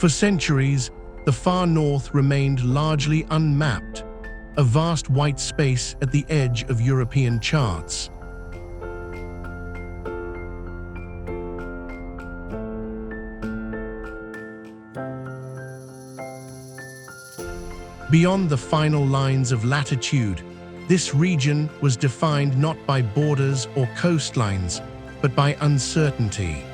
For centuries, the far north remained largely unmapped, a vast white space at the edge of European charts. Beyond the final lines of latitude, this region was defined not by borders or coastlines, but by uncertainty.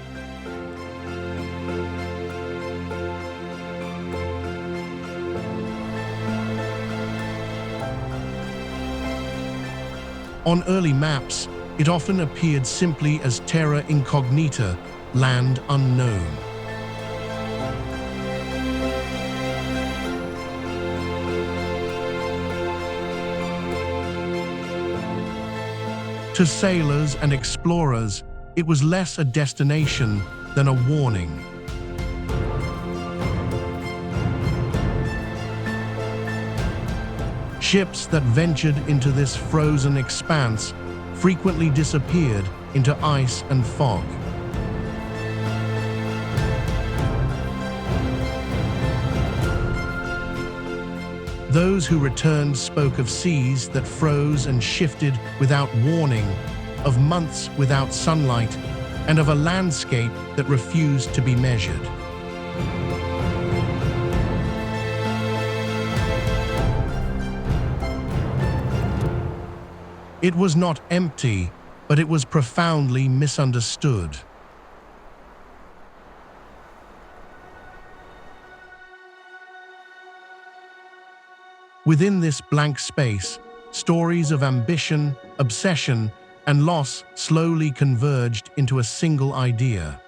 On early maps, it often appeared simply as terra incognita, land unknown. To sailors and explorers, it was less a destination than a warning. Ships that ventured into this frozen expanse frequently disappeared into ice and fog. Those who returned spoke of seas that froze and shifted without warning, of months without sunlight, and of a landscape that refused to be measured. It was not empty, but it was profoundly misunderstood. Within this blank space, stories of ambition, obsession, and loss slowly converged into a single idea.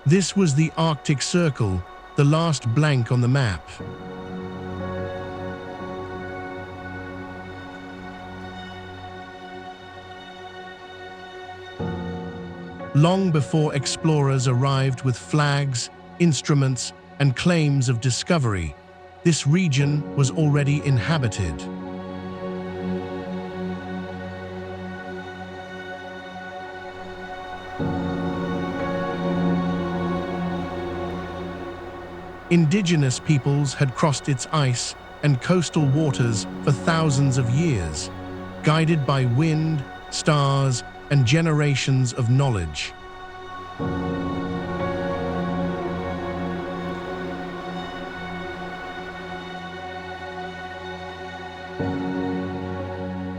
This was the Arctic Circle, the last blank on the map. Long before explorers arrived with flags, instruments, and claims of discovery, this region was already inhabited. Indigenous peoples had crossed its ice and coastal waters for thousands of years, guided by wind, stars, and generations of knowledge.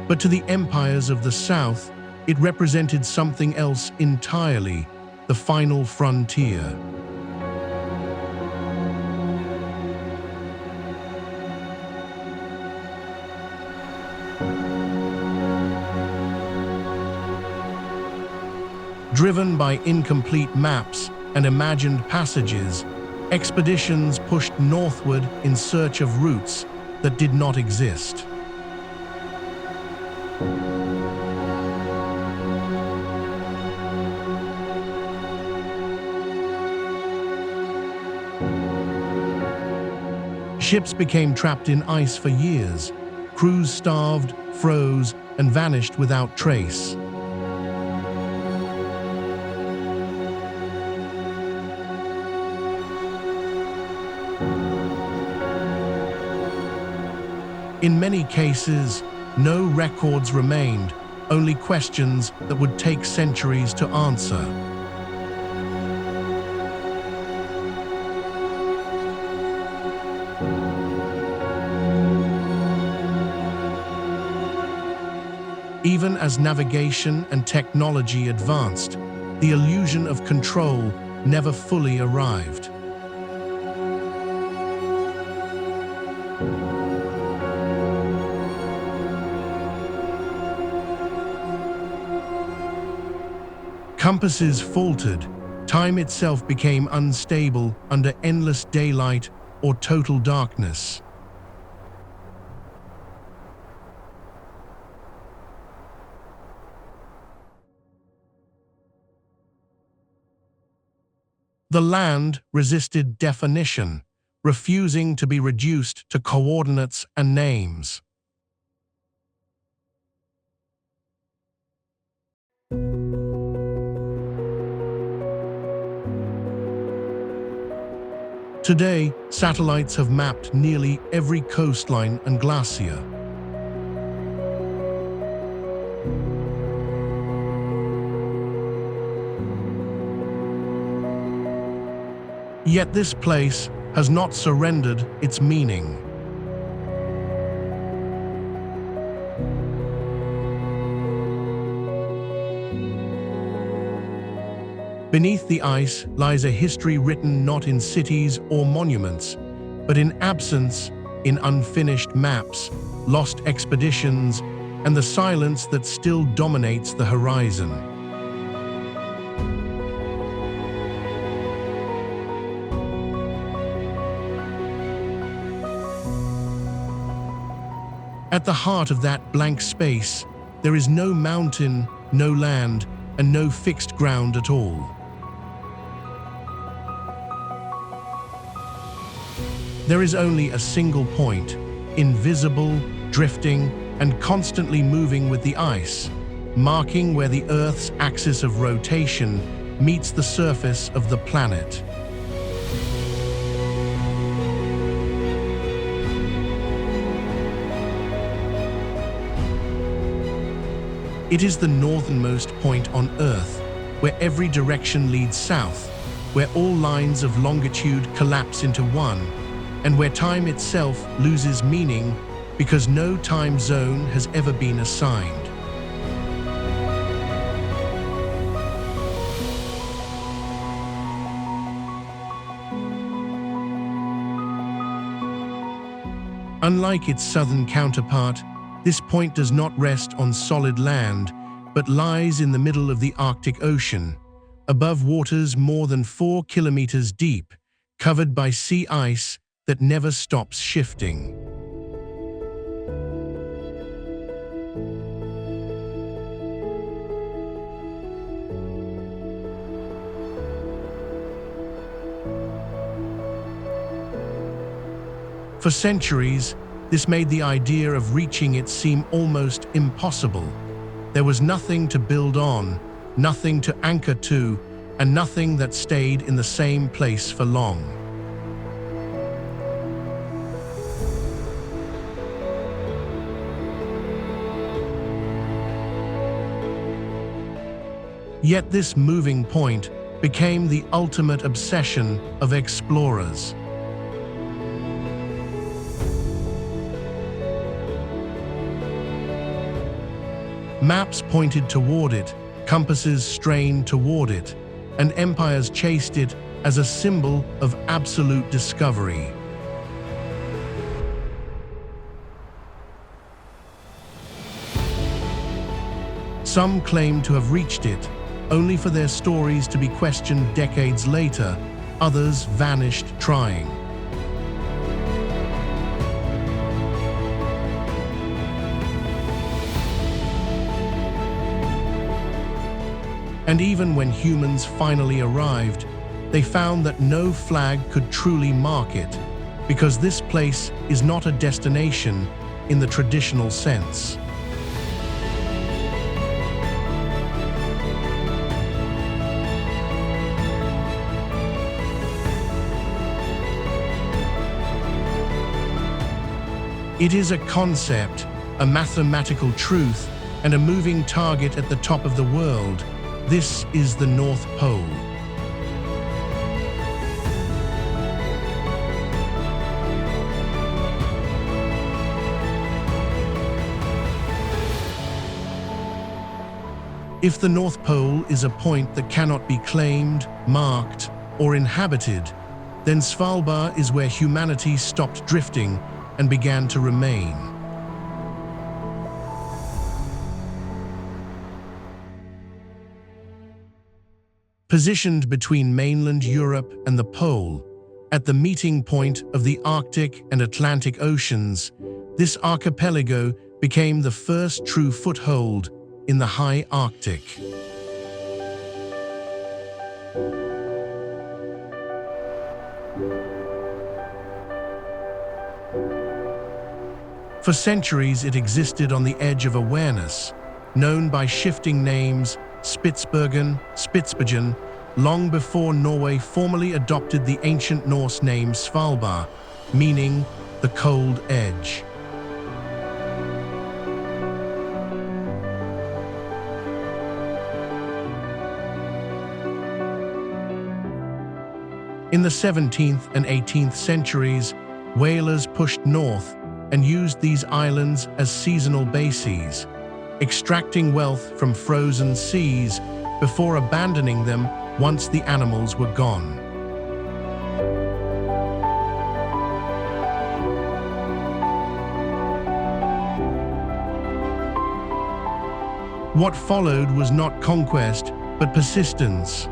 But to the empires of the south, it represented something else entirely, the final frontier. Driven by incomplete maps and imagined passages, expeditions pushed northward in search of routes that did not exist. Ships became trapped in ice for years. Crews starved, froze, and vanished without trace. In many cases, no records remained, only questions that would take centuries to answer. Even as navigation and technology advanced, the illusion of control never fully arrived. Compasses faltered, time itself became unstable under endless daylight or total darkness. The land resisted definition, refusing to be reduced to coordinates and names. Today, satellites have mapped nearly every coastline and glacier. Yet this place has not surrendered its meaning. Beneath the ice lies a history written not in cities or monuments, but in absence, in unfinished maps, lost expeditions, and the silence that still dominates the horizon. At the heart of that blank space, there is no mountain, no land, and no fixed ground at all. There is only a single point, invisible, drifting, and constantly moving with the ice, marking where the Earth's axis of rotation meets the surface of the planet. It is the northernmost point on Earth, where every direction leads south, where all lines of longitude collapse into one, and where time itself loses meaning because no time zone has ever been assigned. Unlike its southern counterpart, this point does not rest on solid land, but lies in the middle of the Arctic Ocean, above waters more than 4 kilometers deep, covered by sea ice that never stops shifting. For centuries, this made the idea of reaching it seem almost impossible. There was nothing to build on, nothing to anchor to, and nothing that stayed in the same place for long. Yet this moving point became the ultimate obsession of explorers. Maps pointed toward it, compasses strained toward it, and empires chased it as a symbol of absolute discovery. Some claim to have reached it, only for their stories to be questioned decades later. Others vanished trying. And even when humans finally arrived, they found that no flag could truly mark it, because this place is not a destination in the traditional sense. It is a concept, a mathematical truth, and a moving target at the top of the world. This is the North Pole. If the North Pole is a point that cannot be claimed, marked, or inhabited, then Svalbard is where humanity stopped drifting and began to remain. Positioned between mainland Europe and the pole, at the meeting point of the Arctic and Atlantic Oceans, this archipelago became the first true foothold in the high Arctic. For centuries, it existed on the edge of awareness, known by shifting names Spitsbergen, Spitzbergen, long before Norway formally adopted the ancient Norse name Svalbard, meaning the cold edge. In the 17th and 18th centuries, whalers pushed north and used these islands as seasonal bases, extracting wealth from frozen seas before abandoning them once the animals were gone. What followed was not conquest, but persistence.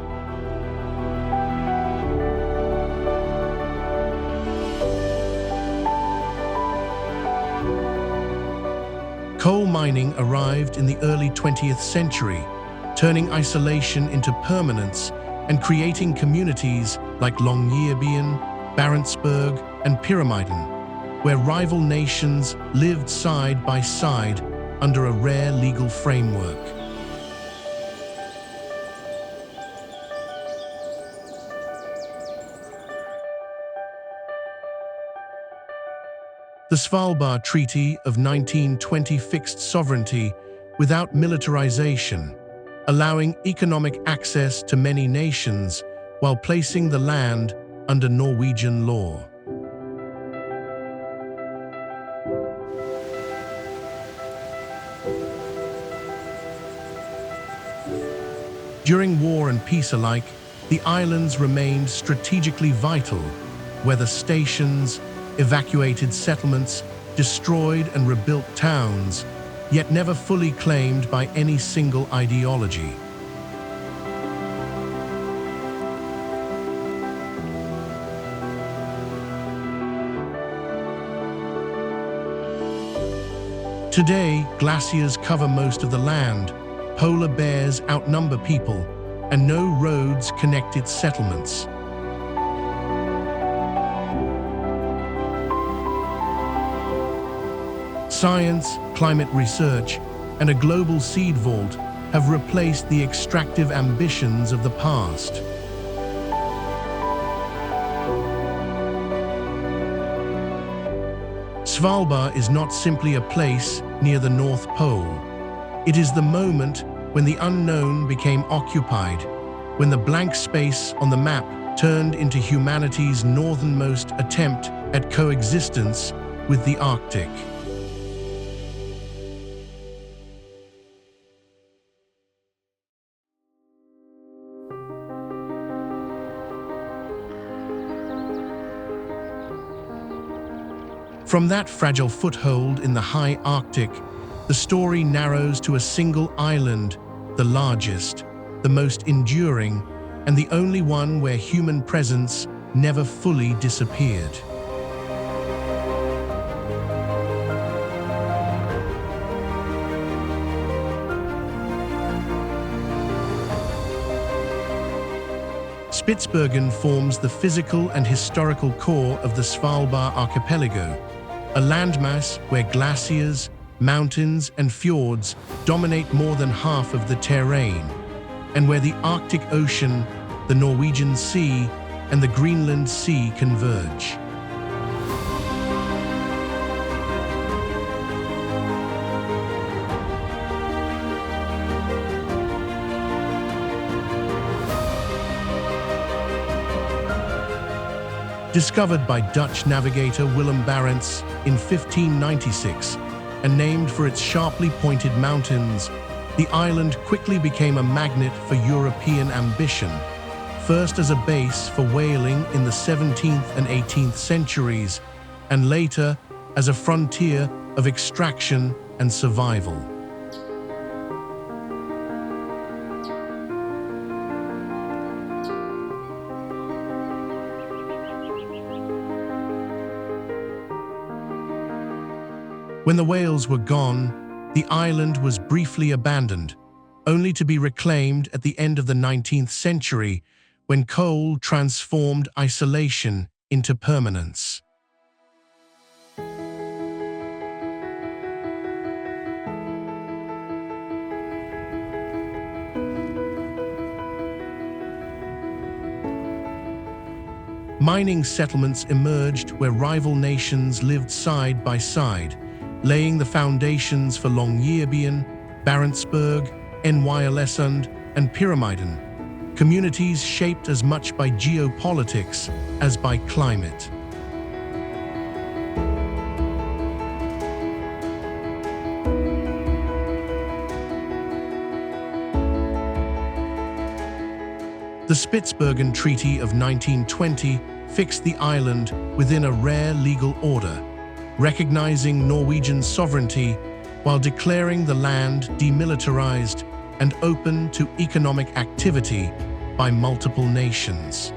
Coal mining arrived in the early 20th century, turning isolation into permanence and creating communities like Longyearbyen, Barentsburg, and Pyramiden, where rival nations lived side by side under a rare legal framework. The Svalbard Treaty of 1920 fixed sovereignty without militarization, allowing economic access to many nations while placing the land under Norwegian law. During war and peace alike, the islands remained strategically vital, weather stations, evacuated settlements, destroyed and rebuilt towns, yet never fully claimed by any single ideology. Today, glaciers cover most of the land, polar bears outnumber people, and no roads connect its settlements. Science, climate research, and a global seed vault have replaced the extractive ambitions of the past. Svalbard is not simply a place near the North Pole. It is the moment when the unknown became occupied, when the blank space on the map turned into humanity's northernmost attempt at coexistence with the Arctic. From that fragile foothold in the high Arctic, the story narrows to a single island, the largest, the most enduring, and the only one where human presence never fully disappeared. Spitsbergen forms the physical and historical core of the Svalbard archipelago, a landmass where glaciers, mountains, and fjords dominate more than half of the terrain, and where the Arctic Ocean, the Norwegian Sea, and the Greenland Sea converge. Discovered by Dutch navigator Willem Barents in 1596 and named for its sharply pointed mountains, the island quickly became a magnet for European ambition, first as a base for whaling in the 17th and 18th centuries, and later as a frontier of extraction and survival. When the whales were gone, the island was briefly abandoned, only to be reclaimed at the end of the 19th century when coal transformed isolation into permanence. Mining settlements emerged where rival nations lived side by side, laying the foundations for Longyearbyen, Barentsburg, Ny-Ålesund, and Pyramiden, communities shaped as much by geopolitics as by climate. The Spitsbergen Treaty of 1920 fixed the island within a rare legal order, recognizing Norwegian sovereignty while declaring the land demilitarized and open to economic activity by multiple nations.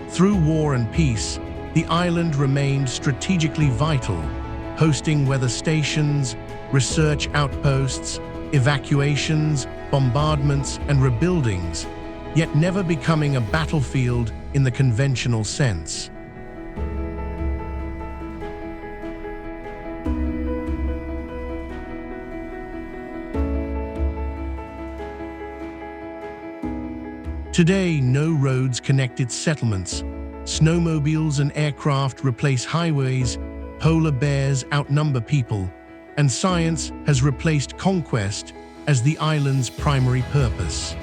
Through war and peace, the island remained strategically vital, hosting weather stations, research outposts, evacuations, bombardments, and rebuildings, yet never becoming a battlefield in the conventional sense. Today, no roads connect its settlements. Snowmobiles and aircraft replace highways, polar bears outnumber people, and science has replaced conquest as the island's primary purpose.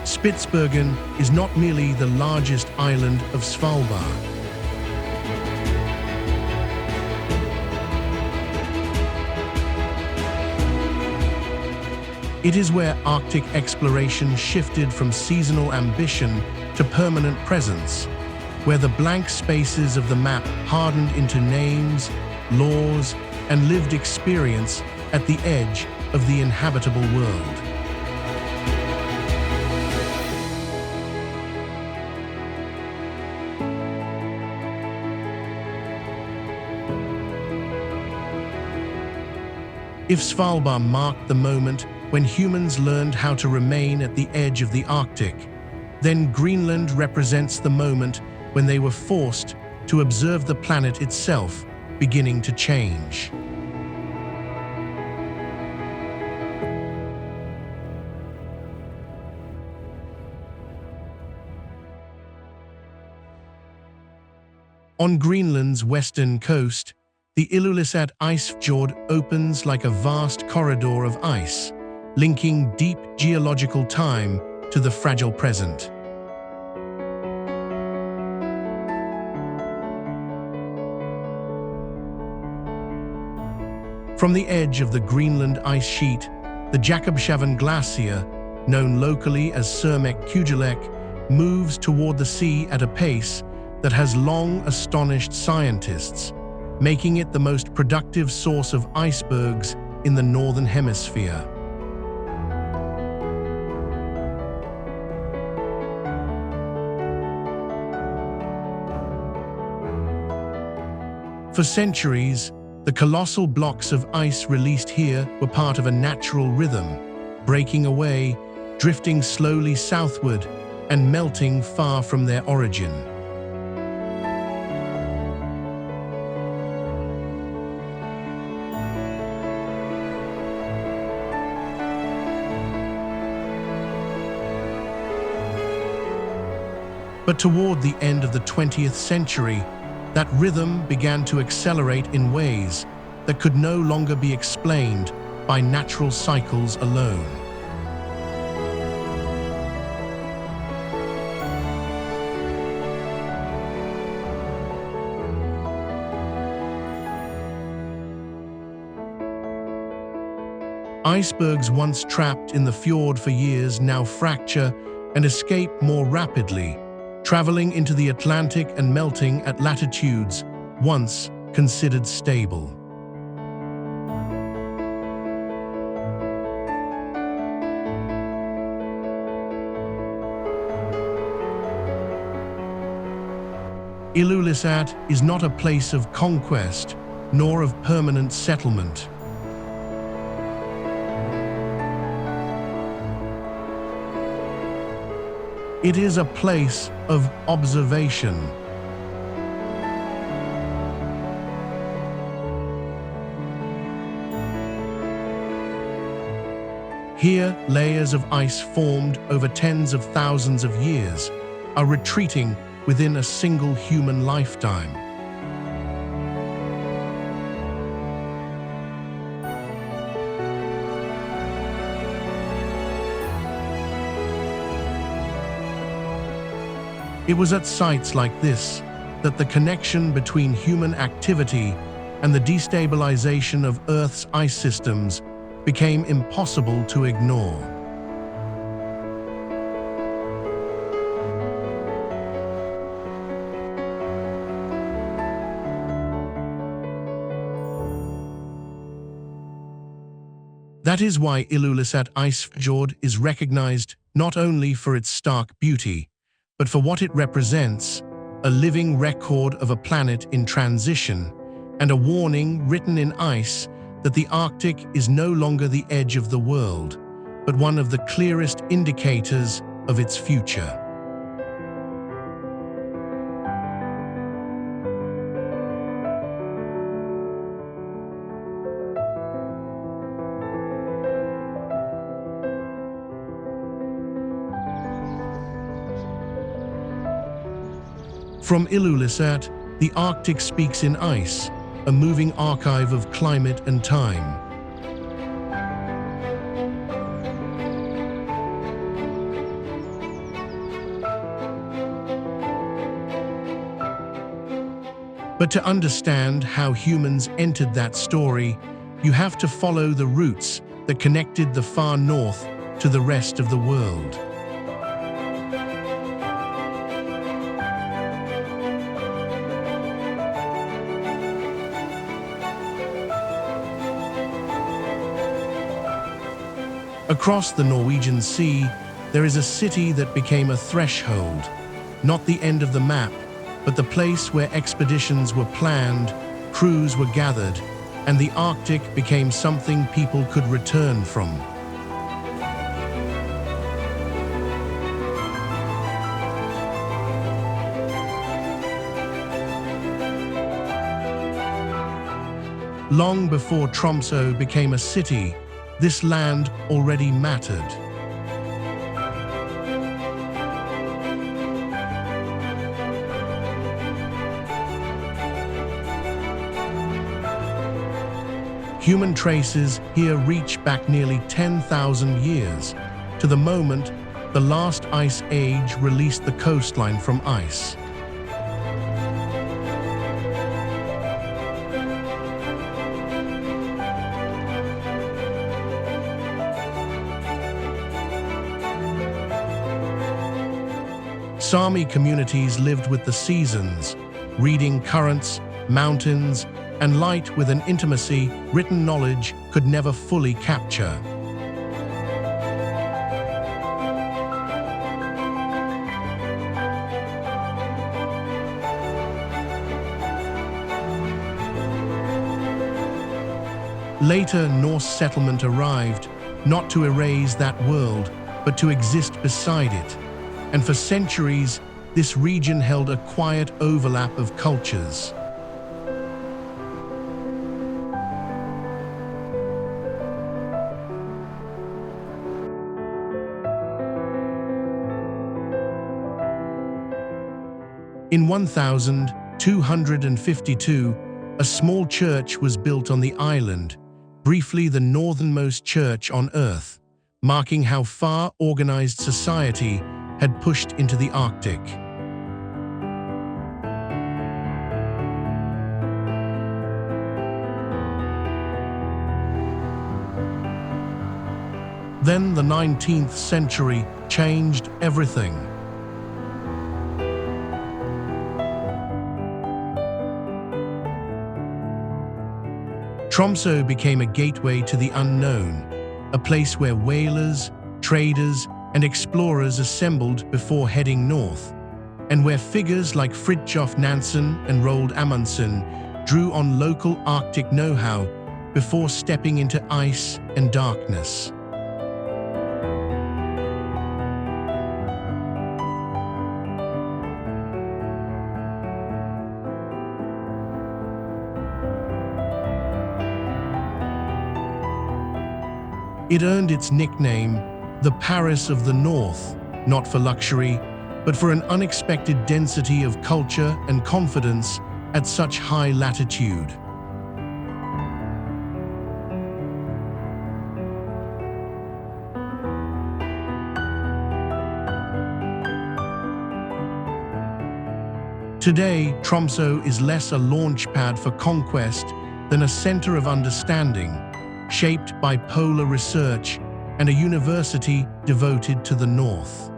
Spitsbergen is not merely the largest island of Svalbard. It is where Arctic exploration shifted from seasonal ambition to permanent presence, where the blank spaces of the map hardened into names, laws, and lived experience at the edge of the inhabitable world. If Svalbard marked the moment when humans learned how to remain at the edge of the Arctic, then Greenland represents the moment when they were forced to observe the planet itself beginning to change. On Greenland's western coast, the Ilulissat Icefjord opens like a vast corridor of ice, linking deep geological time to the fragile present. From the edge of the Greenland ice sheet, the Jakobshavn Glacier, known locally as Surmek-Kugelek, moves toward the sea at a pace that has long astonished scientists, making it the most productive source of icebergs in the Northern Hemisphere. For centuries, the colossal blocks of ice released here were part of a natural rhythm, breaking away, drifting slowly southward, and melting far from their origin. But toward the end of the 20th century, that rhythm began to accelerate in ways that could no longer be explained by natural cycles alone. Icebergs once trapped in the fjord for years now fracture and escape more rapidly, traveling into the Atlantic and melting at latitudes once considered stable. Ilulissat is not a place of conquest, nor of permanent settlement. It is a place of observation. Here, layers of ice formed over tens of thousands of years are retreating within a single human lifetime. It was at sites like this that the connection between human activity and the destabilization of Earth's ice systems became impossible to ignore. That is why Ilulissat Ice Fjord is recognized not only for its stark beauty, but for what it represents, a living record of a planet in transition and a warning written in ice that the Arctic is no longer the edge of the world, but one of the clearest indicators of its future. From Ilulissat, the Arctic speaks in ice, a moving archive of climate and time. But to understand how humans entered that story, you have to follow the routes that connected the far north to the rest of the world. Across the Norwegian Sea, there is a city that became a threshold, not the end of the map, but the place where expeditions were planned, crews were gathered, and the Arctic became something people could return from. Long before Tromsø became a city, this land already mattered. Human traces here reach back nearly 10,000 years, to the moment the last ice age released the coastline from ice. Sami communities lived with the seasons, reading currents, mountains, and light with an intimacy written knowledge could never fully capture. Later, Norse settlement arrived, not to erase that world, but to exist beside it. And for centuries, this region held a quiet overlap of cultures. In 1252, a small church was built on the island, briefly the northernmost church on Earth, marking how far organized society had pushed into the Arctic. Then the 19th century changed everything. Tromsø became a gateway to the unknown, a place where whalers, traders, and explorers assembled before heading north, and where figures like Fridtjof Nansen and Roald Amundsen drew on local Arctic know-how before stepping into ice and darkness. It earned its nickname, the Paris of the North, not for luxury, but for an unexpected density of culture and confidence at such high latitude. Today, Tromsø is less a launch pad for conquest than a center of understanding, shaped by polar research and a university devoted to the North.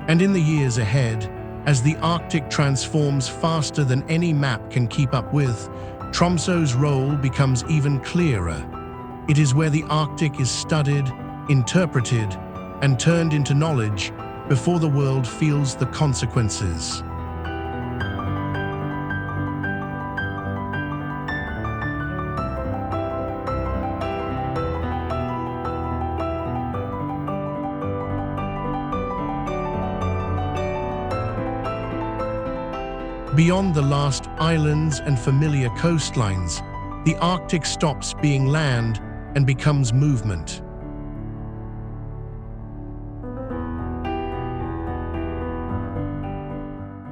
And in the years ahead, as the Arctic transforms faster than any map can keep up with, Tromsø's role becomes even clearer. It is where the Arctic is studied, interpreted, and turned into knowledge before the world feels the consequences. Beyond the last islands and familiar coastlines, the Arctic stops being land and becomes movement.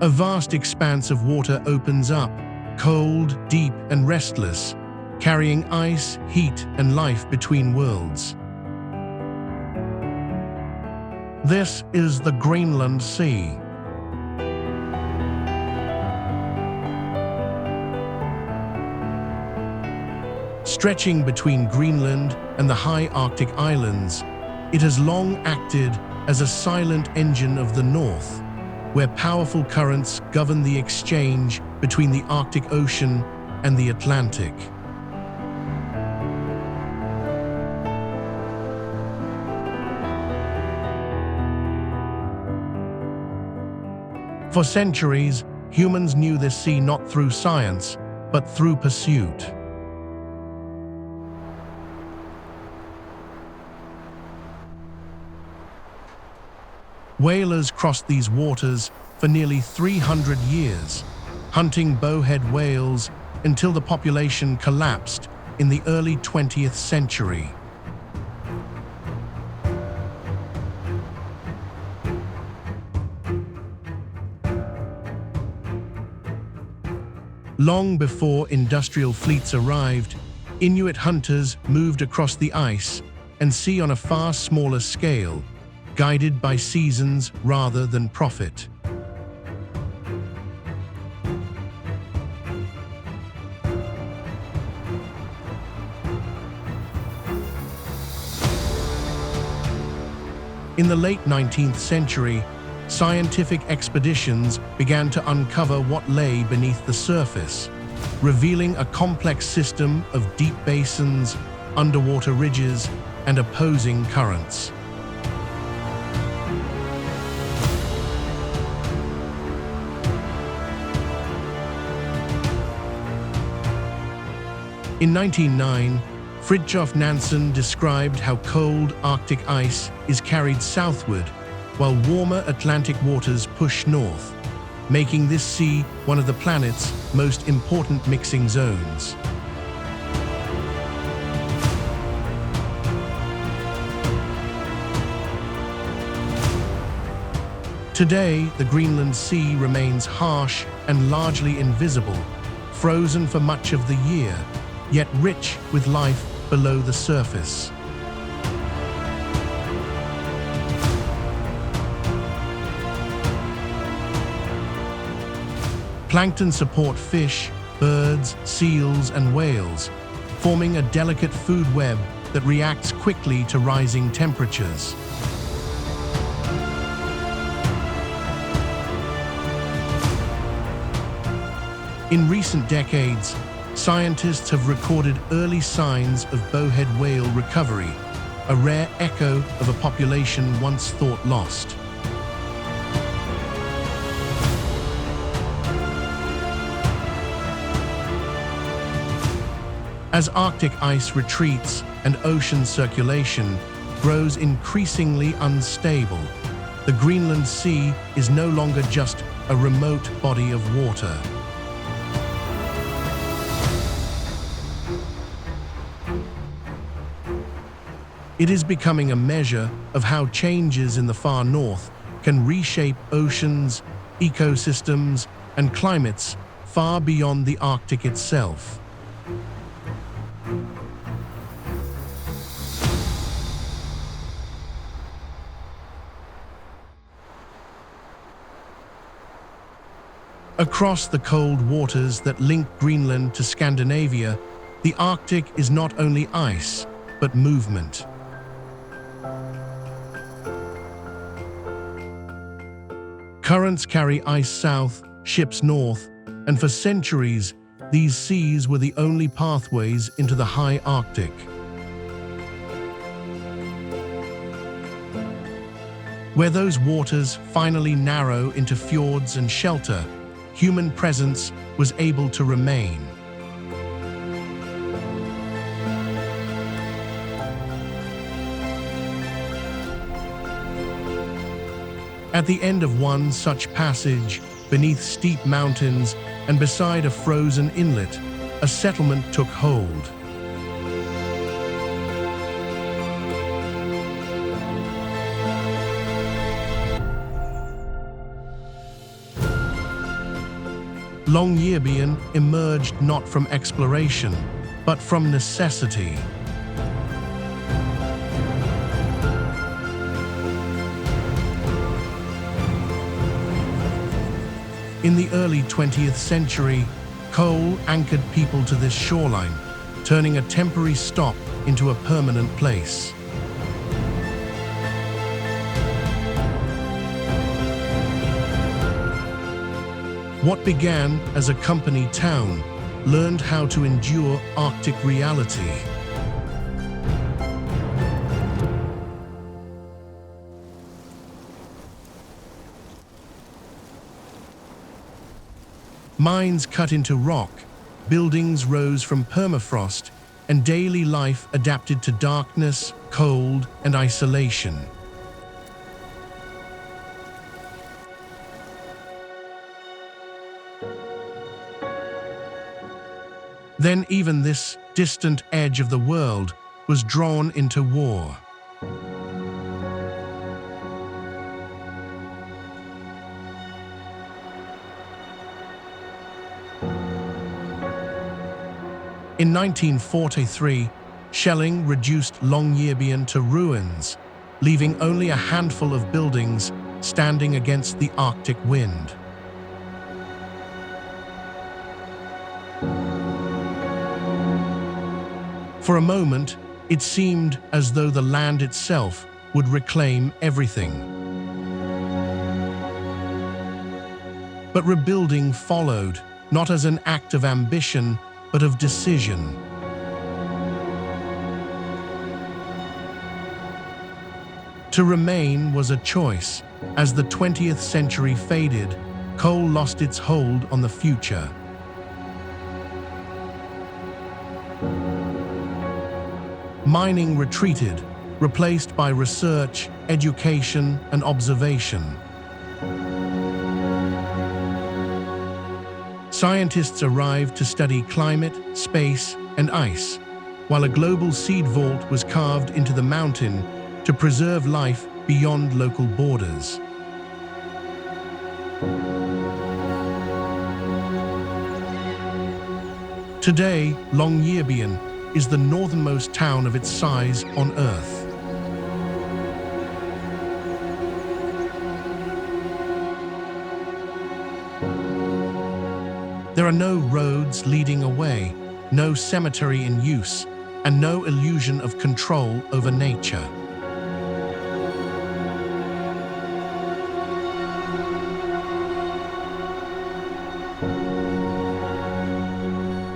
A vast expanse of water opens up, cold, deep, and restless, carrying ice, heat, and life between worlds. This is the Greenland Sea. Stretching between Greenland and the high Arctic islands, it has long acted as a silent engine of the North, where powerful currents govern the exchange between the Arctic Ocean and the Atlantic. For centuries, humans knew this sea not through science, but through pursuit. Whalers crossed these waters for nearly 300 years, hunting bowhead whales until the population collapsed in the early 20th century. Long before industrial fleets arrived, Inuit hunters moved across the ice and sea on a far smaller scale, guided by seasons rather than profit. In the late 19th century, scientific expeditions began to uncover what lay beneath the surface, revealing a complex system of deep basins, underwater ridges, and opposing currents. In 1909, Fridtjof Nansen described how cold Arctic ice is carried southward, while warmer Atlantic waters push north, making this sea one of the planet's most important mixing zones. Today, the Greenland Sea remains harsh and largely invisible, frozen for much of the year, yet rich with life below the surface. Plankton support fish, birds, seals, and whales, forming a delicate food web that reacts quickly to rising temperatures. In recent decades, scientists have recorded early signs of bowhead whale recovery, a rare echo of a population once thought lost. As Arctic ice retreats and ocean circulation grows increasingly unstable. The Greenland Sea is no longer just a remote body of water. It is becoming a measure of how changes in the far north can reshape oceans, ecosystems, and climates far beyond the Arctic itself. Across the cold waters that link Greenland to Scandinavia, the Arctic is not only ice, but movement. Currents carry ice south, ships north, and for centuries, these seas were the only pathways into the high Arctic. Where those waters finally narrow into fjords and shelter, human presence was able to remain. At the end of one such passage, beneath steep mountains and beside a frozen inlet, a settlement took hold. Longyearbyen emerged not from exploration, but from necessity. In the early 20th century, coal anchored people to this shoreline, turning a temporary stop into a permanent place. What began as a company town learned how to endure Arctic reality. Mines cut into rock, buildings rose from permafrost, and daily life adapted to darkness, cold, and isolation. Then even this distant edge of the world was drawn into war. In 1943, shelling reduced Longyearbyen to ruins, leaving only a handful of buildings standing against the Arctic wind. For a moment, it seemed as though the land itself would reclaim everything. But rebuilding followed, not as an act of ambition, but of decision. To remain was a choice. As the 20th century faded, coal lost its hold on the future. Mining retreated, replaced by research, education, and observation. Scientists arrived to study climate, space, and ice, while a global seed vault was carved into the mountain to preserve life beyond local borders. Today, Longyearbyen is the northernmost town of its size on Earth. There are no roads leading away, no cemetery in use, and no illusion of control over nature.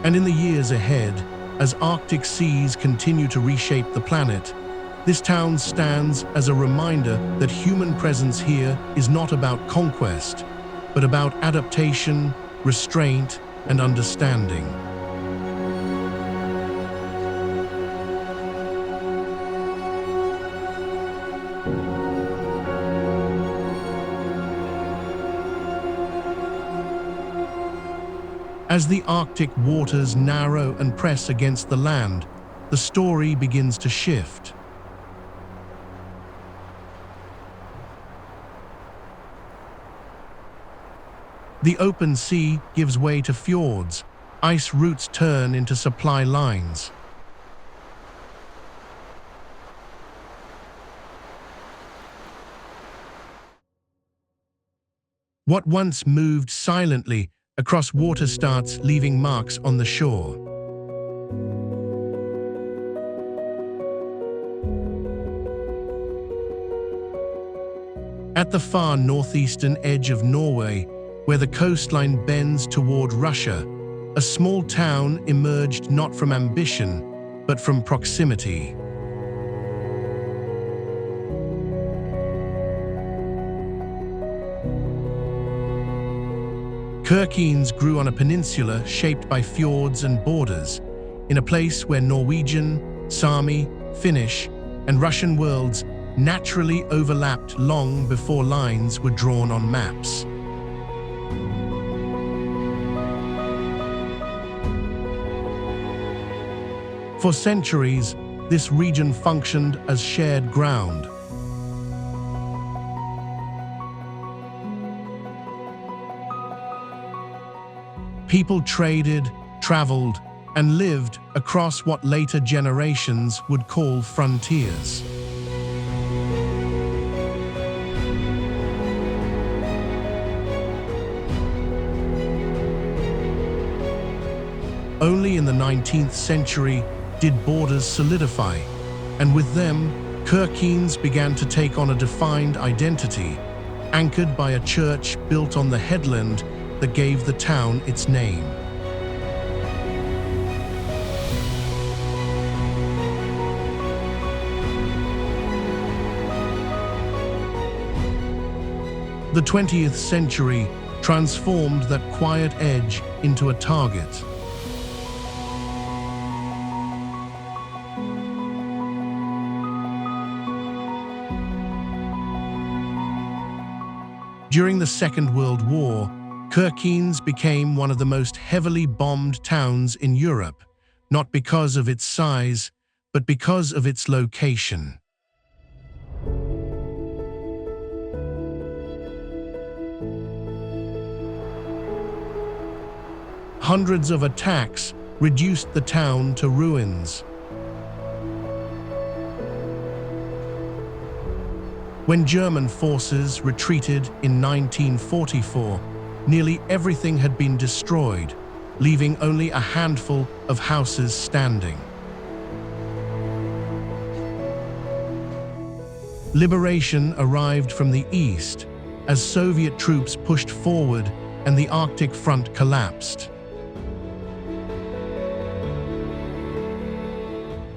And in the years ahead, as Arctic seas continue to reshape the planet, this town stands as a reminder that human presence here is not about conquest, but about adaptation, restraint, and understanding. As the Arctic waters narrow and press against the land, the story begins to shift. The open sea gives way to fjords, ice routes turn into supply lines. What once moved silently across water starts leaving marks on the shore. At the far northeastern edge of Norway, where the coastline bends toward Russia, a small town emerged not from ambition, but from proximity. Kirkenes grew on a peninsula shaped by fjords and borders, in a place where Norwegian, Sami, Finnish, and Russian worlds naturally overlapped long before lines were drawn on maps. For centuries, this region functioned as shared ground. People traded, traveled, and lived across what later generations would call frontiers. Only in the 19th century did borders solidify, and with them, Kirkenes began to take on a defined identity, anchored by a church built on the headland that gave the town its name. The 20th century transformed that quiet edge into a target. During the Second World War, Kirkenes became one of the most heavily bombed towns in Europe, not because of its size, but because of its location. Hundreds of attacks reduced the town to ruins. When German forces retreated in 1944, nearly everything had been destroyed, leaving only a handful of houses standing. Liberation arrived from the east as Soviet troops pushed forward and the Arctic front collapsed.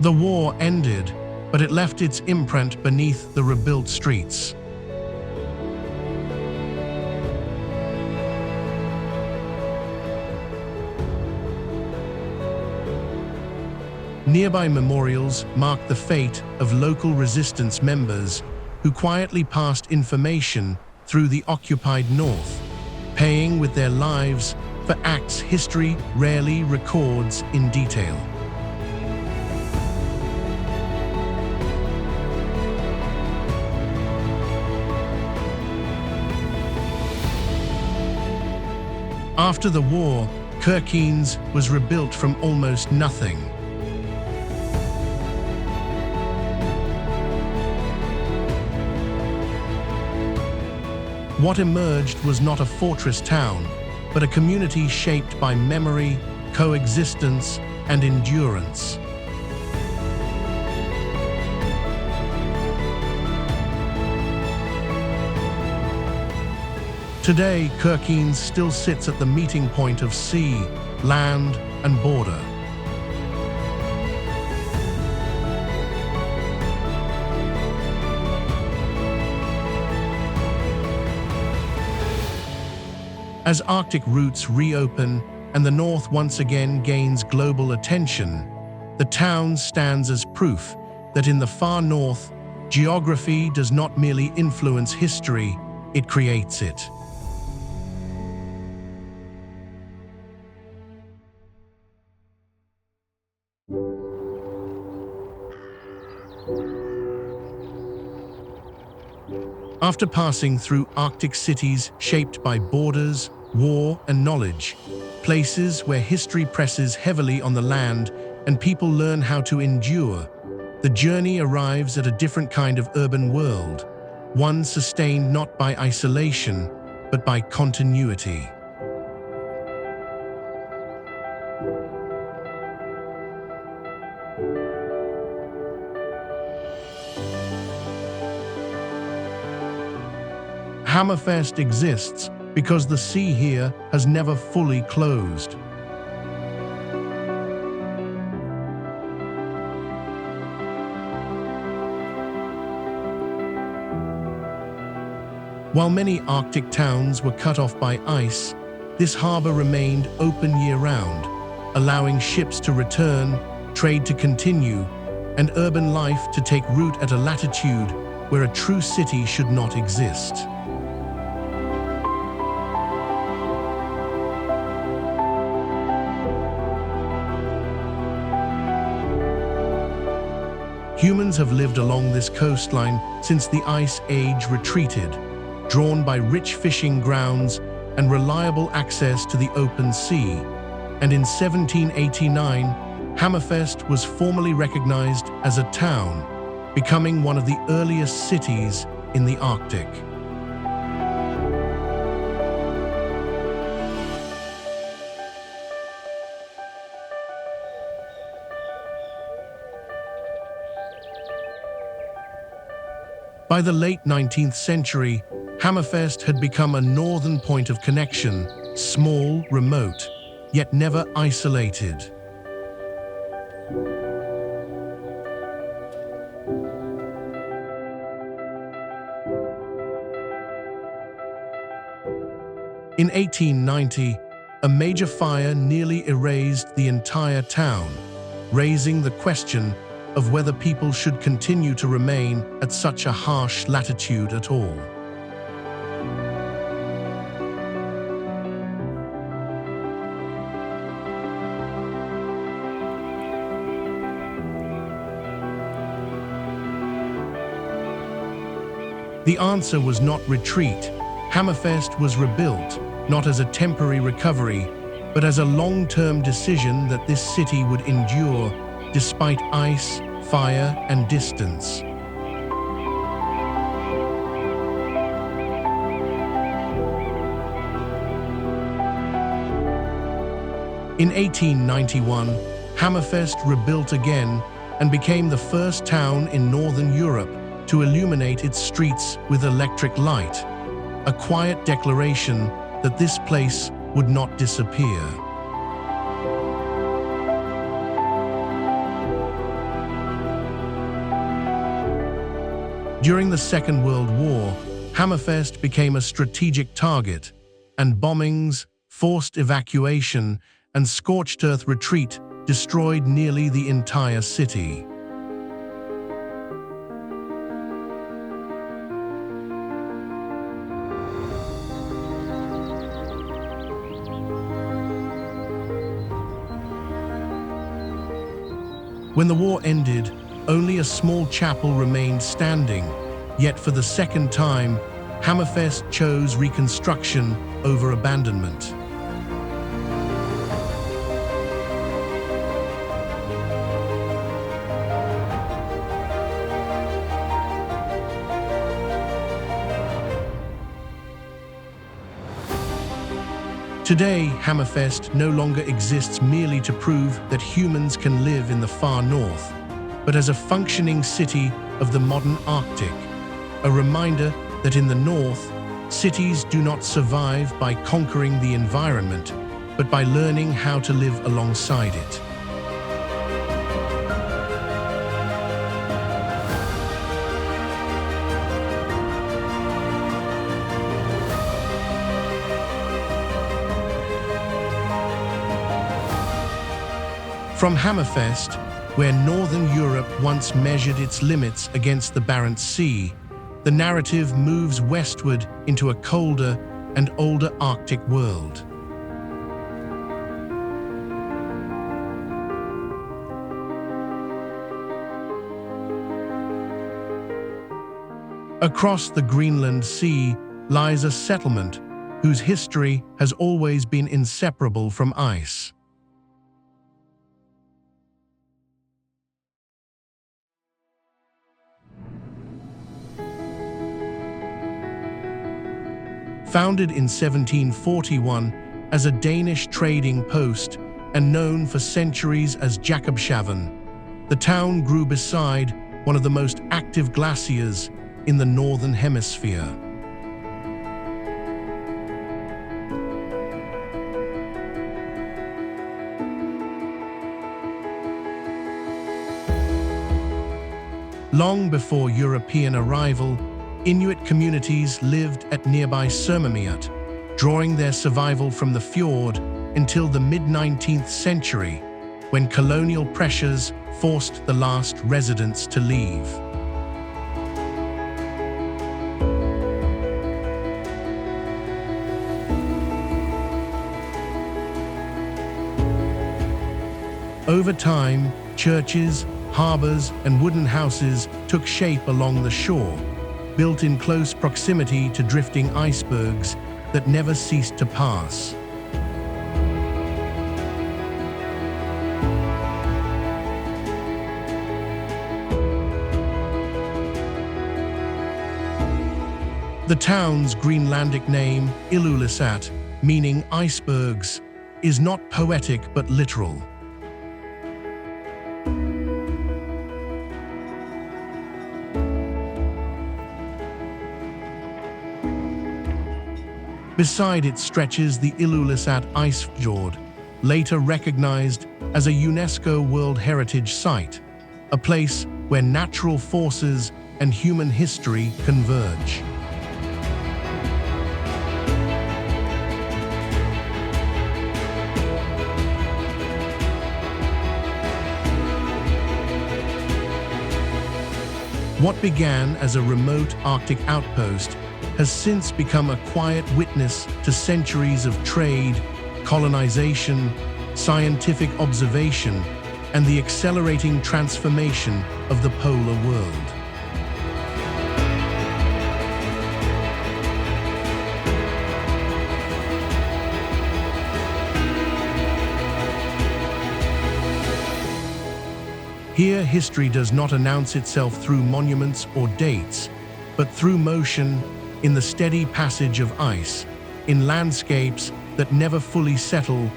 The war ended, but it left its imprint beneath the rebuilt streets. Nearby memorials mark the fate of local resistance members who quietly passed information through the occupied North, paying with their lives for acts history rarely records in detail. After the war, Kirkenes was rebuilt from almost nothing. What emerged was not a fortress town, but a community shaped by memory, coexistence, and endurance. Today, Kirkenes still sits at the meeting point of sea, land, and border. As Arctic routes reopen and the North once again gains global attention, the town stands as proof that in the far North, geography does not merely influence history, it creates it. After passing through Arctic cities shaped by borders, war, and knowledge, places where history presses heavily on the land and people learn how to endure, the journey arrives at a different kind of urban world, one sustained not by isolation, but by continuity. Hammerfest exists because the sea here has never fully closed. While many Arctic towns were cut off by ice, this harbor remained open year-round, allowing ships to return, trade to continue, and urban life to take root at a latitude where a true city should not exist. Humans have lived along this coastline since the Ice Age retreated, drawn by rich fishing grounds and reliable access to the open sea. And in 1789, Hammerfest was formally recognized as a town, becoming one of the earliest cities in the Arctic. By the late 19th century, Hammerfest had become a northern point of connection, small, remote, yet never isolated. In 1890, a major fire nearly erased the entire town, raising the question of whether people should continue to remain at such a harsh latitude at all. The answer was not retreat. Hammerfest was rebuilt, not as a temporary recovery, but as a long-term decision that this city would endure despite ice, fire, and distance. In 1891, Hammerfest rebuilt again and became the first town in Northern Europe to illuminate its streets with electric light, a quiet declaration that this place would not disappear. During the Second World War, Hammerfest became a strategic target, and bombings, forced evacuation, and scorched earth retreat destroyed nearly the entire city. When the war ended, only a small chapel remained standing, yet for the second time, Hammerfest chose reconstruction over abandonment. Today, Hammerfest no longer exists merely to prove that humans can live in the far north, but as a functioning city of the modern Arctic, a reminder that in the north, cities do not survive by conquering the environment, but by learning how to live alongside it. From Hammerfest, where Northern Europe once measured its limits against the Barents Sea, the narrative moves westward into a colder and older Arctic world. Across the Greenland Sea lies a settlement whose history has always been inseparable from ice. Founded in 1741 as a Danish trading post and known for centuries as Jakobshavn, the town grew beside one of the most active glaciers in the Northern Hemisphere. Long before European arrival, Inuit communities lived at nearby Surmamiut, drawing their survival from the fjord until the mid-19th century, when colonial pressures forced the last residents to leave. Over time, churches, harbors, and wooden houses took shape along the shore, built in close proximity to drifting icebergs that never ceased to pass. The town's Greenlandic name, Ilulissat, meaning icebergs, is not poetic but literal. Beside it stretches the Ilulissat Ice Fjord, later recognized as a UNESCO World Heritage Site, a place where natural forces and human history converge. What began as a remote Arctic outpost has since become a quiet witness to centuries of trade, colonization, scientific observation, and the accelerating transformation of the polar world. Here, history does not announce itself through monuments or dates, but through motion, in the steady passage of ice, in landscapes that never fully settle,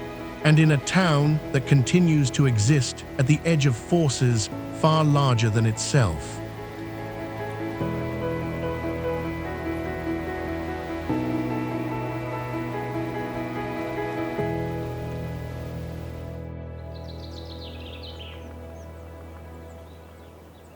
and in a town that continues to exist at the edge of forces far larger than itself.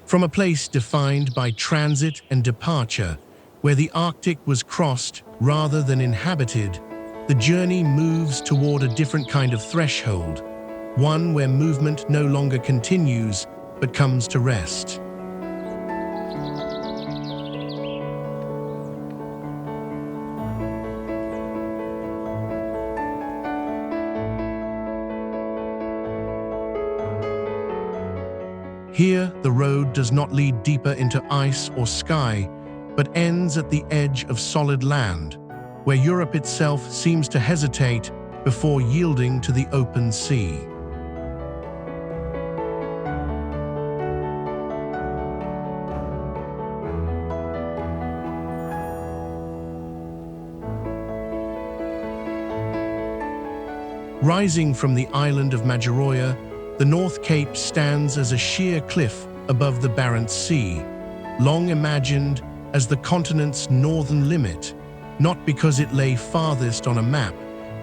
From a place defined by transit and departure, where the Arctic was crossed rather than inhabited, the journey moves toward a different kind of threshold, one where movement no longer continues but comes to rest. Here, the road does not lead deeper into ice or sky, but ends at the edge of solid land, where Europe itself seems to hesitate before yielding to the open sea. Rising from the island of Magyaroja, the North Cape stands as a sheer cliff above the Barents Sea, long imagined as the continent's northern limit, not because it lay farthest on a map,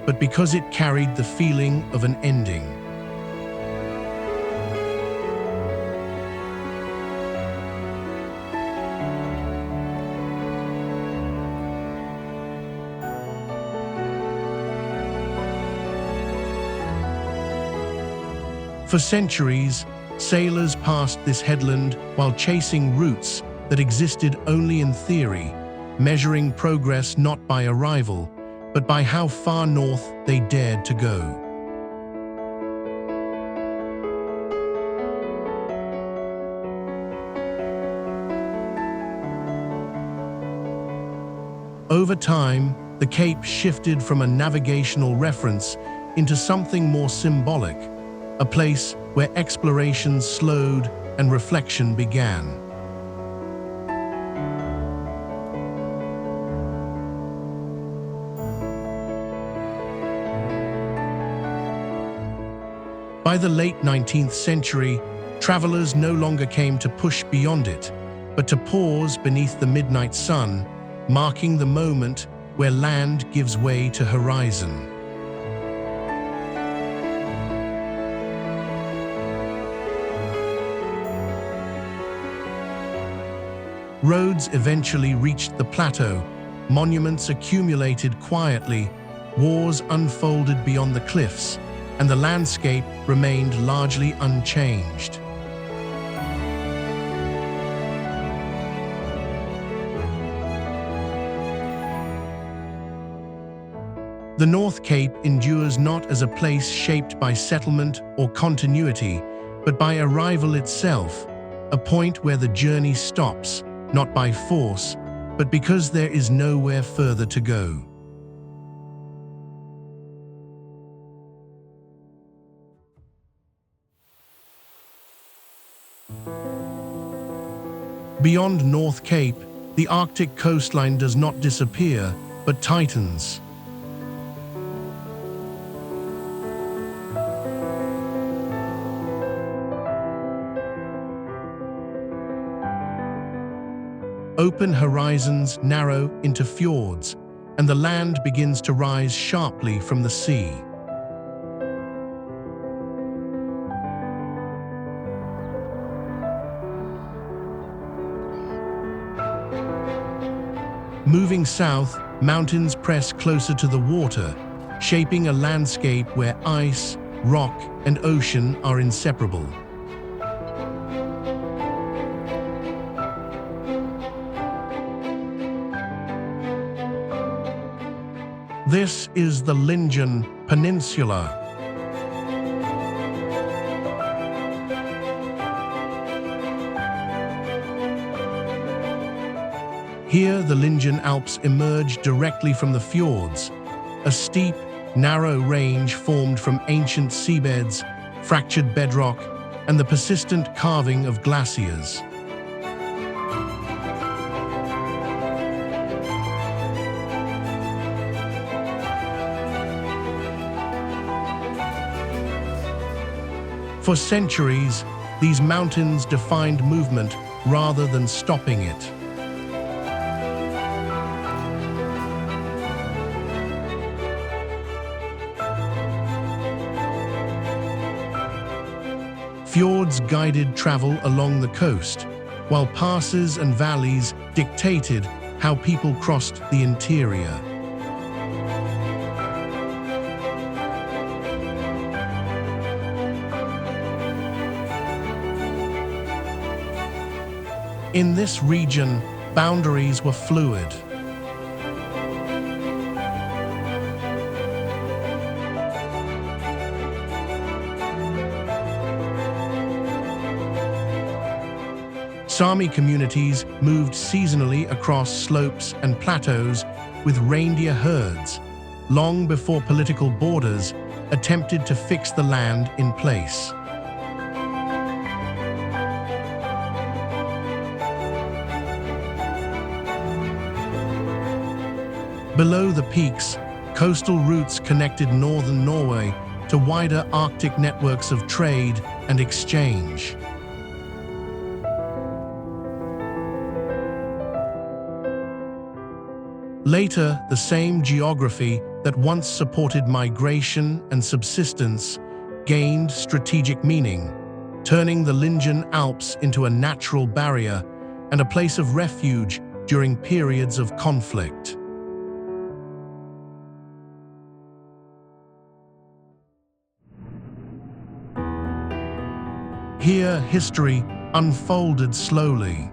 but because it carried the feeling of an ending. For centuries, sailors passed this headland while chasing routes that existed only in theory, measuring progress not by arrival, but by how far north they dared to go. Over time, the Cape shifted from a navigational reference into something more symbolic, a place where exploration slowed and reflection began. By the late 19th century, travelers no longer came to push beyond it, but to pause beneath the midnight sun, marking the moment where land gives way to horizon. Roads eventually reached the plateau, monuments accumulated quietly, wars unfolded beyond the cliffs, and the landscape remained largely unchanged. The North Cape endures not as a place shaped by settlement or continuity, but by arrival itself, a point where the journey stops, not by force, but because there is nowhere further to go. Beyond North Cape, the Arctic coastline does not disappear, but tightens. Open horizons narrow into fjords, and the land begins to rise sharply from the sea. Moving south, mountains press closer to the water, shaping a landscape where ice, rock, and ocean are inseparable. This is the Lincoln Peninsula. Here, the Lincoln Alps emerge directly from the fjords, a steep, narrow range formed from ancient seabeds, fractured bedrock, and the persistent carving of glaciers. For centuries, these mountains defined movement rather than stopping it. Fjords guided travel along the coast, while passes and valleys dictated how people crossed the interior. In this region, boundaries were fluid. Sami communities moved seasonally across slopes and plateaus with reindeer herds, long before political borders attempted to fix the land in place. Below the peaks, coastal routes connected northern Norway to wider Arctic networks of trade and exchange. Later, the same geography that once supported migration and subsistence gained strategic meaning, turning the Lincoln Alps into a natural barrier and a place of refuge during periods of conflict. Here, history unfolded slowly.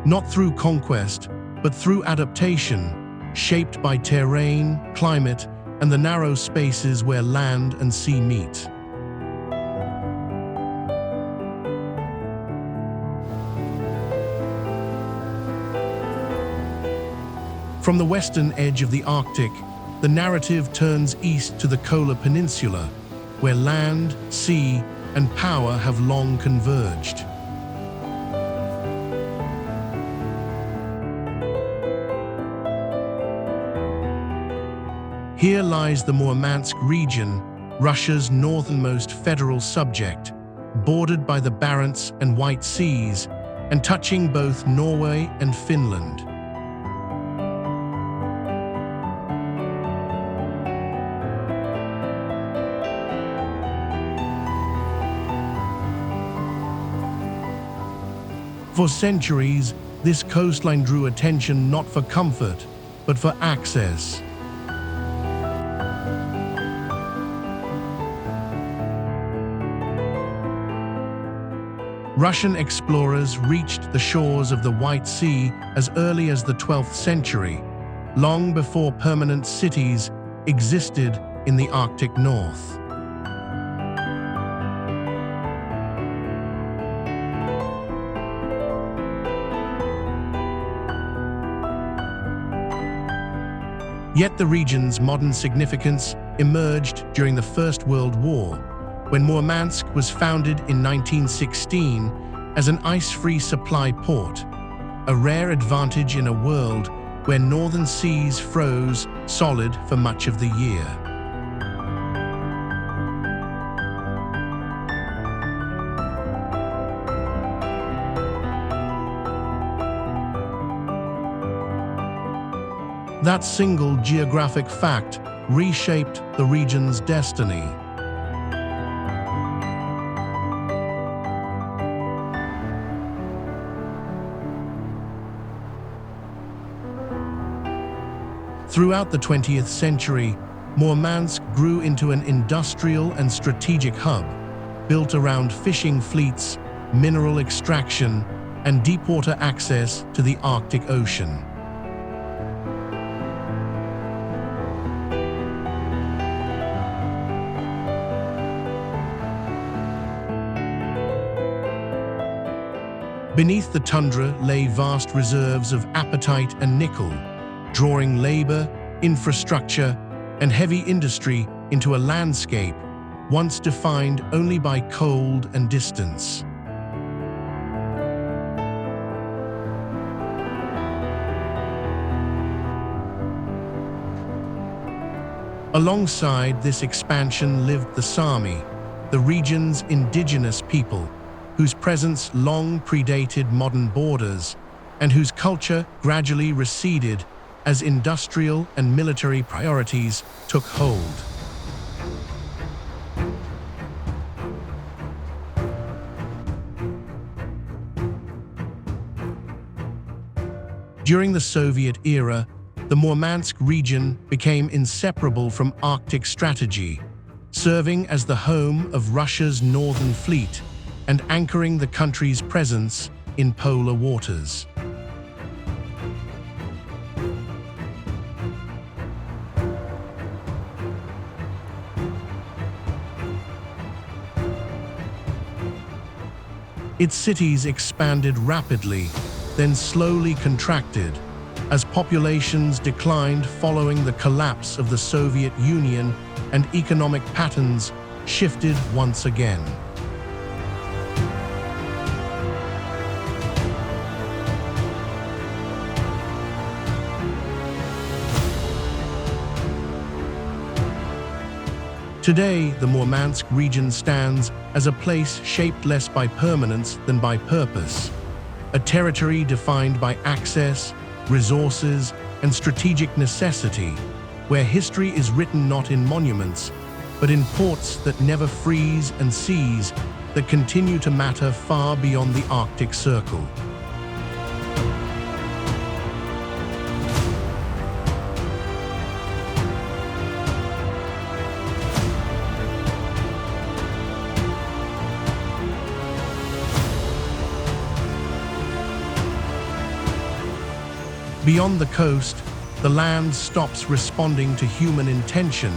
Not through conquest, but through adaptation, shaped by terrain, climate, and the narrow spaces where land and sea meet. From the western edge of the Arctic, the narrative turns east to the Kola Peninsula, where land, sea, and power have long converged. Here lies the Murmansk region, Russia's northernmost federal subject, bordered by the Barents and White Seas, and touching both Norway and Finland. For centuries, this coastline drew attention not for comfort, but for access. Russian explorers reached the shores of the White Sea as early as the 12th century, long before permanent cities existed in the Arctic North. Yet the region's modern significance emerged during the First World War, when Murmansk was founded in 1916 as an ice-free supply port, a rare advantage in a world where northern seas froze solid for much of the year. That single geographic fact reshaped the region's destiny. Throughout the 20th century, Murmansk grew into an industrial and strategic hub, built around fishing fleets, mineral extraction, and deepwater access to the Arctic Ocean. Beneath the tundra lay vast reserves of apatite and nickel, drawing labor, infrastructure, and heavy industry into a landscape once defined only by cold and distance. Alongside this expansion lived the Sami, the region's indigenous people, whose presence long predated modern borders and whose culture gradually receded as industrial and military priorities took hold. During the Soviet era, the Murmansk region became inseparable from Arctic strategy, serving as the home of Russia's Northern Fleet and anchoring the country's presence in polar waters. Its cities expanded rapidly, then slowly contracted, as populations declined following the collapse of the Soviet Union and economic patterns shifted once again. Today, the Murmansk region stands as a place shaped less by permanence than by purpose, a territory defined by access, resources, and strategic necessity, where history is written not in monuments, but in ports that never freeze and seas that continue to matter far beyond the Arctic Circle. Beyond the coast, the land stops responding to human intention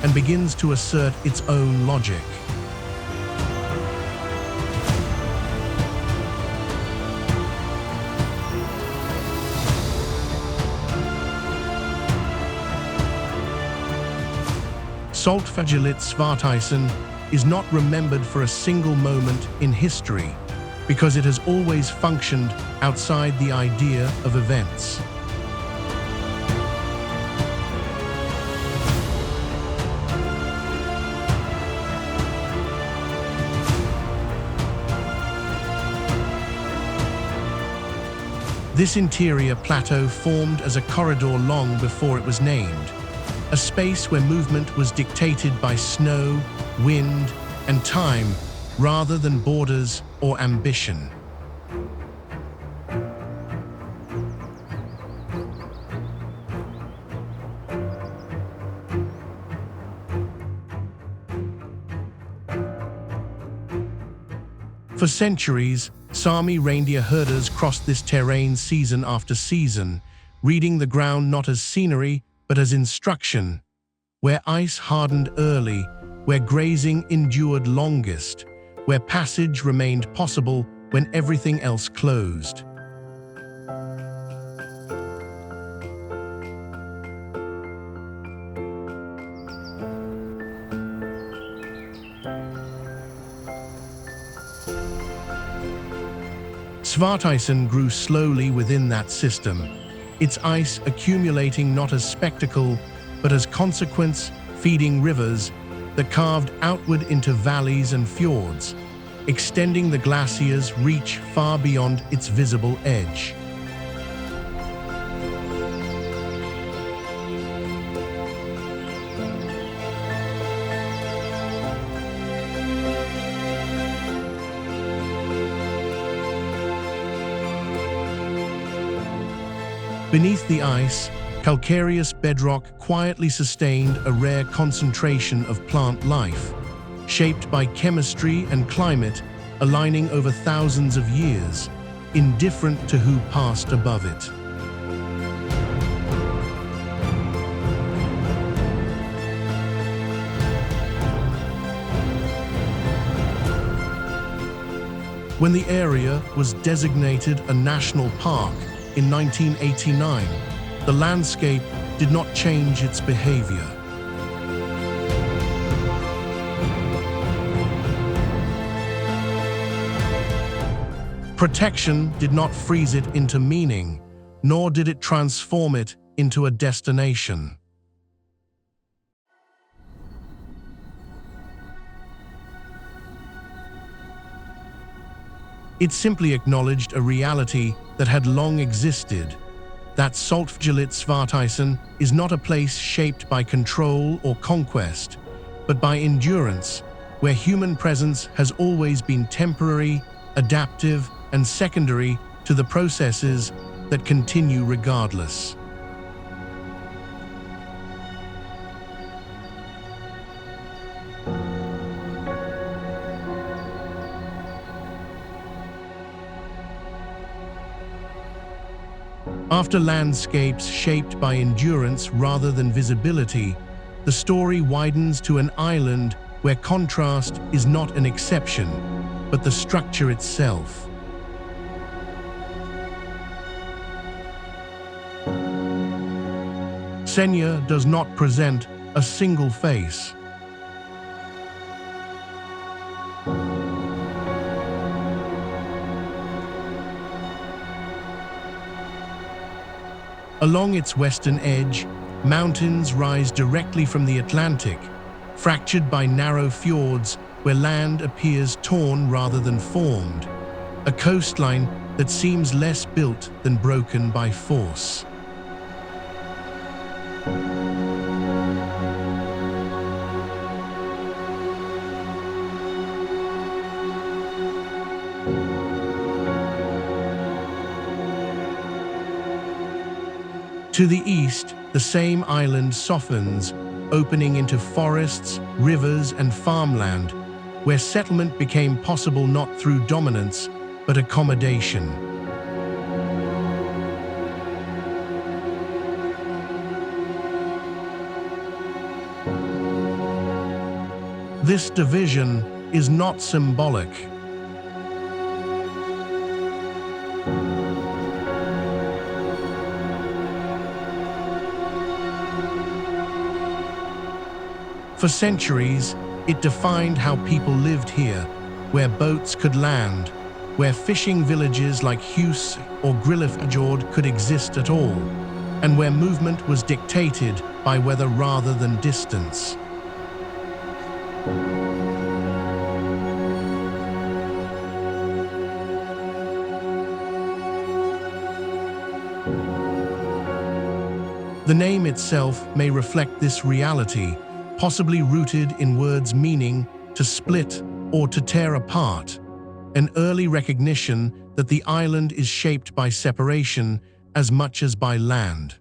and begins to assert its own logic. Saltflagelate Svartisen is not remembered for a single moment in history because it has always functioned outside the idea of events. This interior plateau formed as a corridor long before it was named, a space where movement was dictated by snow, wind, and time rather than borders or ambition. For centuries, Sami reindeer herders crossed this terrain season after season, reading the ground not as scenery but as instruction, where ice hardened early, where grazing endured longest, where passage remained possible when everything else closed. Svartisen grew slowly within that system, its ice accumulating not as spectacle, but as consequence, feeding rivers that carved outward into valleys and fjords, extending the glacier's reach far beyond its visible edge. Beneath the ice, calcareous bedrock quietly sustained a rare concentration of plant life, shaped by chemistry and climate aligning over thousands of years, indifferent to who passed above it. When the area was designated a national park in 1989, the landscape did not change its behavior. Protection did not freeze it into meaning, nor did it transform it into a destination. It simply acknowledged a reality that had long existed, that Saltflagelate Svartisen is not a place shaped by control or conquest, but by endurance, where human presence has always been temporary, adaptive, and secondary to the processes that continue regardless. After landscapes shaped by endurance rather than visibility, the story widens to an island where contrast is not an exception, but the structure itself. Senya does not present a single face. Along its western edge, mountains rise directly from the Atlantic, fractured by narrow fjords where land appears torn rather than formed, a coastline that seems less built than broken by force. To the east, the same island softens, opening into forests, rivers, and farmland, where settlement became possible not through dominance, but accommodation. This division is not symbolic. For centuries, it defined how people lived here, where boats could land, where fishing villages like Hughes or Grillafjord could exist at all, and where movement was dictated by weather rather than distance. The name itself may reflect this reality, possibly rooted in words meaning to split or to tear apart, an early recognition that the island is shaped by separation as much as by land.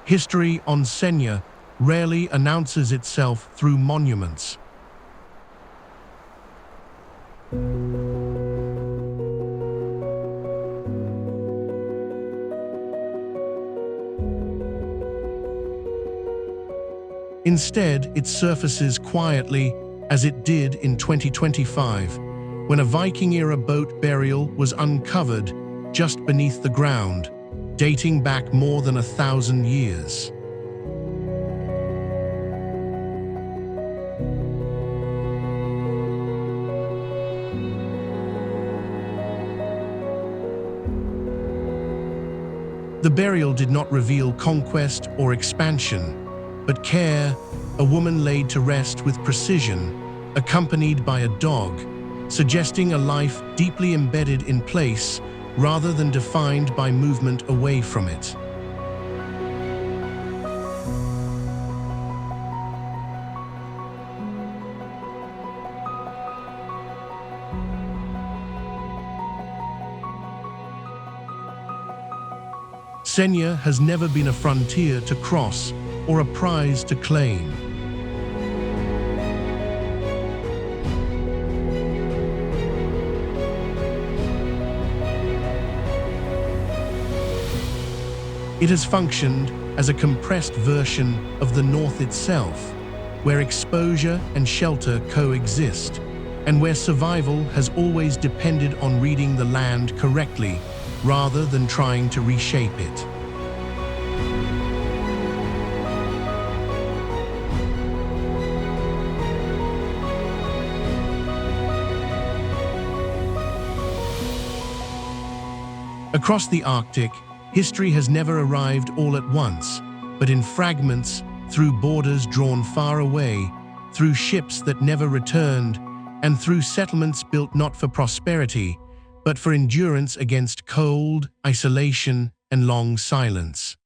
History on Senja rarely announces itself through monuments. Instead, it surfaces quietly, as it did in 2025, when a Viking-era boat burial was uncovered just beneath the ground, dating back more than 1,000 years. The burial did not reveal conquest or expansion, but care, a woman laid to rest with precision, accompanied by a dog, suggesting a life deeply embedded in place rather than defined by movement away from it. Senja has never been a frontier to cross or a prize to claim. It has functioned as a compressed version of the North itself, where exposure and shelter coexist, and where survival has always depended on reading the land correctly rather than trying to reshape it. Across the Arctic, history has never arrived all at once, but in fragments, through borders drawn far away, through ships that never returned, and through settlements built not for prosperity, but for endurance against cold, isolation, and long silence.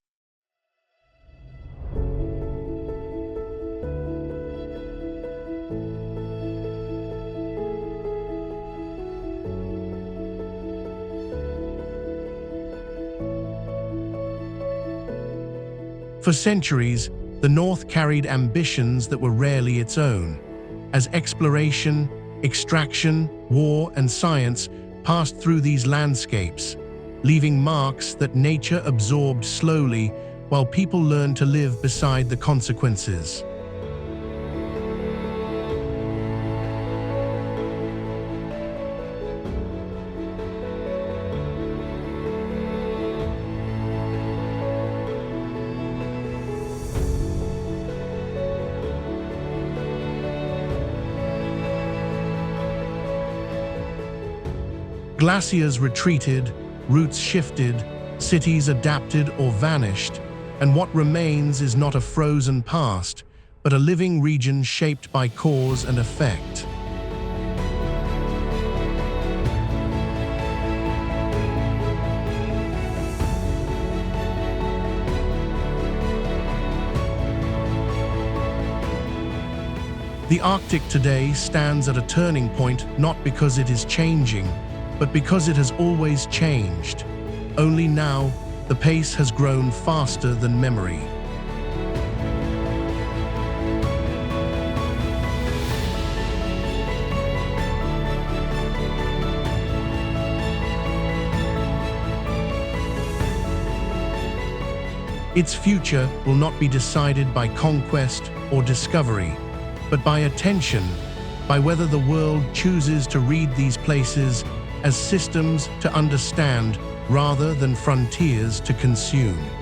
For centuries, the North carried ambitions that were rarely its own, as exploration, extraction, war, and science passed through these landscapes, leaving marks that nature absorbed slowly while people learned to live beside the consequences. Glaciers retreated, routes shifted, cities adapted or vanished, and what remains is not a frozen past, but a living region shaped by cause and effect. The Arctic today stands at a turning point not because it is changing, but because it has always changed. Only now, the pace has grown faster than memory. Its future will not be decided by conquest or discovery, but by attention, by whether the world chooses to read these places as systems to understand rather than frontiers to consume.